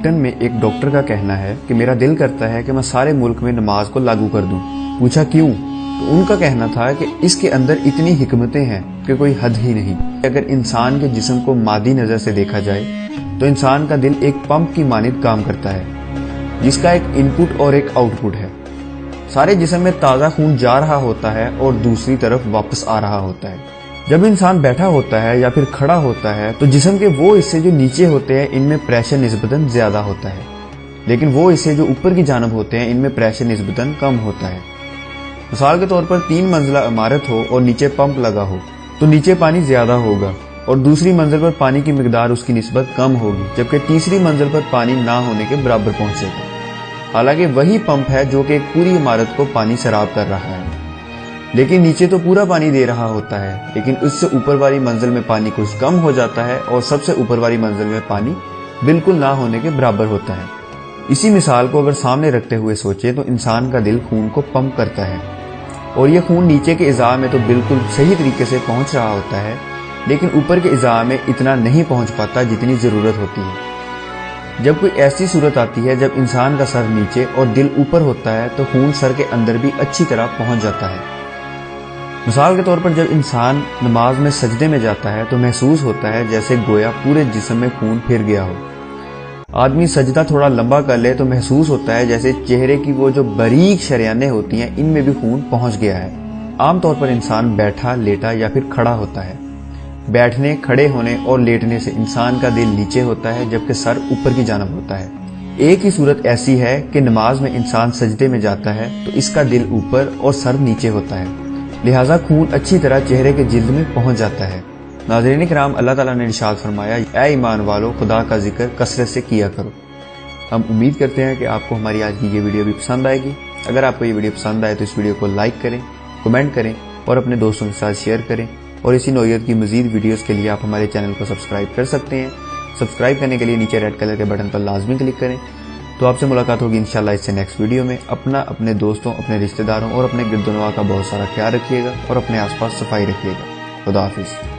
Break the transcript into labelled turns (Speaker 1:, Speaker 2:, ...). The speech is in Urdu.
Speaker 1: واشنگٹن میں ایک ڈاکٹر کا کہنا ہے کہ میرا دل کرتا ہے کہ میں سارے ملک میں نماز کو لاگو کر دوں۔ پوچھا کیوں؟ تو ان کا کہنا تھا کہ اس کے اندر اتنی حکمتیں ہیں کہ کوئی حد ہی نہیں۔ اگر انسان کے جسم کو مادی نظر سے دیکھا جائے تو انسان کا دل ایک پمپ کی مانند کام کرتا ہے جس کا ایک ان پٹ اور ایک آؤٹ پٹ ہے۔ سارے جسم میں تازہ خون جا رہا ہوتا ہے اور دوسری طرف واپس آ رہا ہوتا ہے۔ جب انسان بیٹھا ہوتا ہے یا پھر کھڑا ہوتا ہے تو جسم کے وہ حصے جو نیچے ہوتے ہیں ان میں پریشر نسبتاً زیادہ ہوتا ہے، لیکن وہ حصے جو اوپر کی جانب ہوتے ہیں ان میں پریشر نسبتاً کم ہوتا ہے۔ مثال کے طور پر 3 منزلہ عمارت ہو اور نیچے پمپ لگا ہو تو نیچے پانی زیادہ ہوگا اور دوسری منزل پر پانی کی مقدار اس کی نسبت کم ہوگی، جبکہ تیسری منزل پر پانی نہ ہونے کے برابر پہنچے گا۔ حالانکہ وہی پمپ ہے جو کہ ایک پوری عمارت کو پانی سیراب کر رہا ہے، لیکن نیچے تو پورا پانی دے رہا ہوتا ہے، لیکن اس سے اوپر والی منزل میں پانی کچھ کم ہو جاتا ہے اور سب سے اوپر والی منزل میں پانی بالکل نہ ہونے کے برابر ہوتا ہے۔ اسی مثال کو اگر سامنے رکھتے ہوئے سوچیں تو انسان کا دل خون کو پمپ کرتا ہے اور یہ خون نیچے کے اعضاء میں تو بالکل صحیح طریقے سے پہنچ رہا ہوتا ہے، لیکن اوپر کے اعضاء میں اتنا نہیں پہنچ پاتا جتنی ضرورت ہوتی ہے۔ جب کوئی ایسی صورت آتی ہے جب انسان کا سر نیچے اور دل اوپر ہوتا ہے تو خون سر کے اندر بھی اچھی طرح پہنچ جاتا ہے۔ مثال کے طور پر جب انسان نماز میں سجدے میں جاتا ہے تو محسوس ہوتا ہے جیسے گویا پورے جسم میں خون پھر گیا ہو۔ آدمی سجدہ تھوڑا لمبا کر لے تو محسوس ہوتا ہے جیسے چہرے کی وہ جو باریک شریانیں ہوتی ہیں ان میں بھی خون پہنچ گیا ہے۔ عام طور پر انسان بیٹھا، لیٹا یا پھر کھڑا ہوتا ہے۔ بیٹھنے، کھڑے ہونے اور لیٹنے سے انسان کا دل نیچے ہوتا ہے جبکہ سر اوپر کی جانب ہوتا ہے۔ ایک ہی صورت ایسی ہے کہ نماز میں انسان سجدے میں جاتا ہے تو اس کا دل اوپر اور سر نیچے ہوتا ہے، لہٰذا خون اچھی طرح چہرے کے جلد میں پہنچ جاتا ہے۔ ناظرین کرام، اللہ تعالیٰ نے ارشاد فرمایا، اے ایمان والو خدا کا ذکر کثرت سے کیا کرو۔ ہم امید کرتے ہیں کہ آپ کو ہماری آج کی یہ ویڈیو بھی پسند آئے گی۔ اگر آپ کو یہ ویڈیو پسند آئے تو اس ویڈیو کو لائک کریں، کمنٹ کریں اور اپنے دوستوں کے ساتھ شیئر کریں، اور اسی نوعیت کی مزید ویڈیوز کے لیے آپ ہمارے چینل کو سبسکرائب کر سکتے ہیں۔ سبسکرائب کرنے کے لیے نیچے ریڈ کلر کے بٹن پر لازمی کلک کریں۔ تو آپ سے ملاقات ہوگی انشاءاللہ اس سے نیکسٹ ویڈیو میں۔ اپنے دوستوں، اپنے رشتہ داروں اور اپنے گرد و نواح کا بہت سارا خیال رکھیے گا اور اپنے آس پاس صفائی رکھیے گا۔ خدا حافظ۔